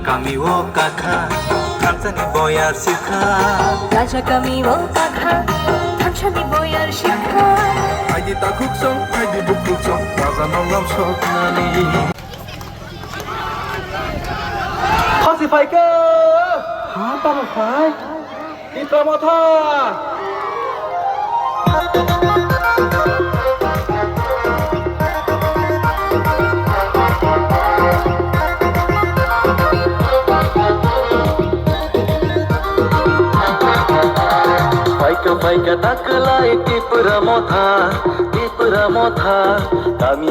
kami wo kakha Tanzani boyar shikha Raja kami wo kakha Tanzani boyar shikha Haydi takuk song, haydi bukuk song Raza nollam soknani Pasi phai cơ hả ta mà phải đi tao mà tha Faika taklai tipra motha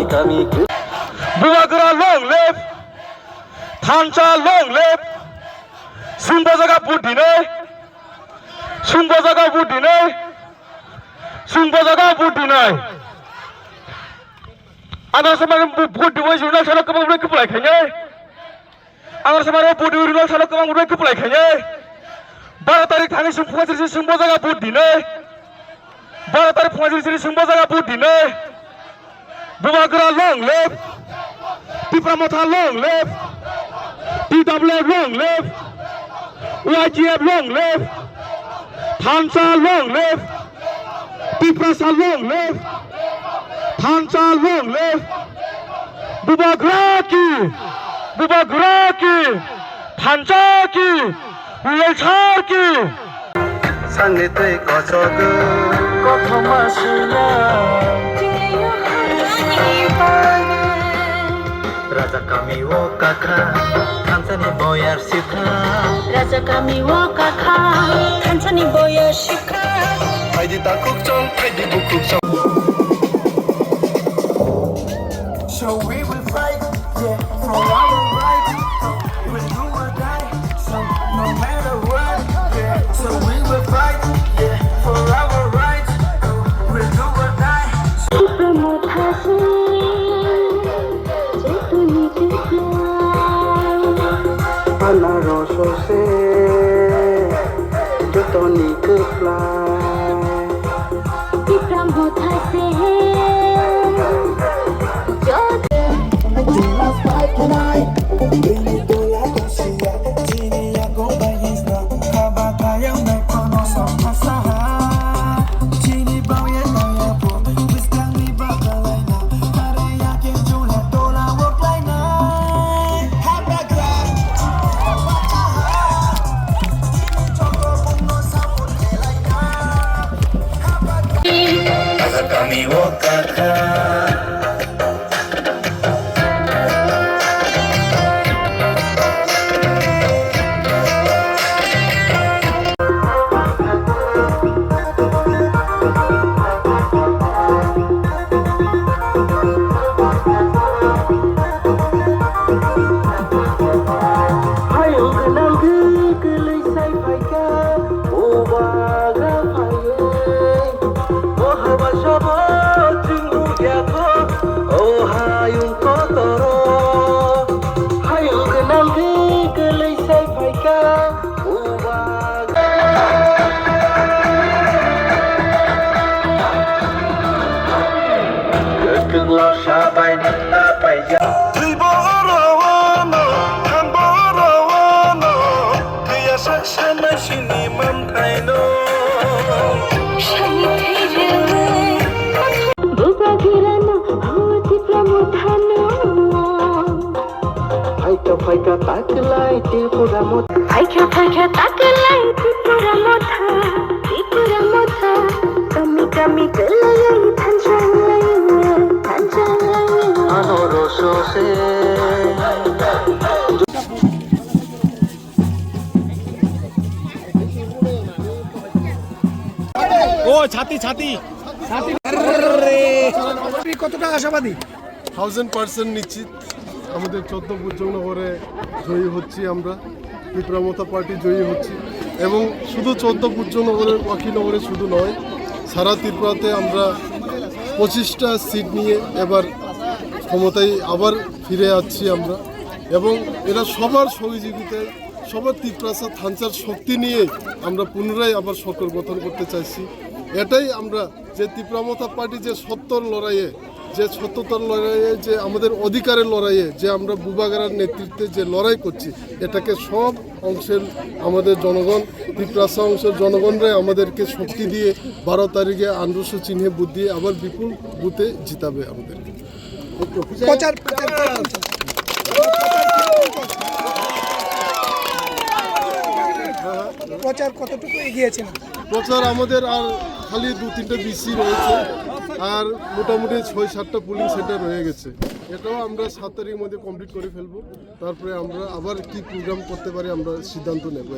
kami Bubakra long live Thancha long live Sumba jaga budhi nei Sumba jaga budhi nei Agar semakin budhi woi jurnal salok kemang udah kepulai kayaknya Agar semakin budhi jurnal salok kemang udah kepulai kayaknya 12 तारिख थांगे फुंगासिरि सुंबो जागा बुट दिनै 12 तारिख फुंगासिरि सुंबो जागा बुट दिनै बुबागरा लं left टिप्रामथा लं left टिडब्ल्यू लं left वाइजीएफ लं लेफ थानसा लं लेफ टिप्रासा लं लेफ थानसा लं लेफ बुबागरा की थानसा की Ulaichaki Sangi tui kosodu Kotho masula Raja kami wo kakha Tanzani boyar shikha Raja kami wo kakha Tanzani boyar shikha Haydi takuk song, haydi bukuk song So we will fight, yeah, for our right. We'll do or die, so no matter what, yeah. So we will fight, yeah, for our right. We'll do or die. Anaroso se Jotoni ke fly Ipramotha se Raja kami wo kakha Keng lo sabai nanda paya Sini mam kaino Shani thejwe Bubagara na hoti pramotha no Faika taklai tipra motha Faika taklai tipra motha Kami kalai thanjalai Anaroso se ও ছাতি কতটা আশাবাদী 1000% নিশ্চিত আমাদের 14 বুজনগরে জয়ী হচ্ছি আমরা Tripura Motha party জয়ী হচ্ছি এবং শুধু 14 বুজনগরের ওয়াকিনগরে শুধু নয় সারা ত্রিপুরাতে আমরা 25টা সিট নিয়ে এবার ক্ষমতায় আবার ফিরে আসছি আমরা এবং এরা সবার সহযোগিতায় সবার ত্রিপুরাসা থানচার শক্তি নিয়ে আমরা পুনরায় আবার সরকার গঠন করতে চাইছি এটাই আমরা যে ত্রিপুরামথা পার্টি যে সত্তর লড়াইয়ে যে সত্যতার লড়াইয়ে, যে আমাদের অধিকারের লড়াইয়ে যে আমরা বুবাগারার নেতৃত্বে যে লড়াই করছি, এটাকে সব অংশের আমাদের জনগণ, ত্রিপ্রাসা অংশের জনগণরাই আমাদেরকে শক্তি দিয়ে 12 তারিখে 800 চিহ্নে বুথ দিয়ে আবার বিপুল বুথে জিতাবে আমাদেরকে। প্রচার কতটুকু এগিয়েছে না? প্রচার আমাদের আর খালি 2-3টা বিসি রয়েছে, আর মোটামুটি 6-7টা পুলিং সেন্টার রয়ে গেছে। এটাও আমরা 7 তারিখের মধ্যে কমপ্লিট করে ফেলবো। তারপরে আমরা আবার কি প্রোগ্রাম করতে পারি আমরা সিদ্ধান্ত নেব।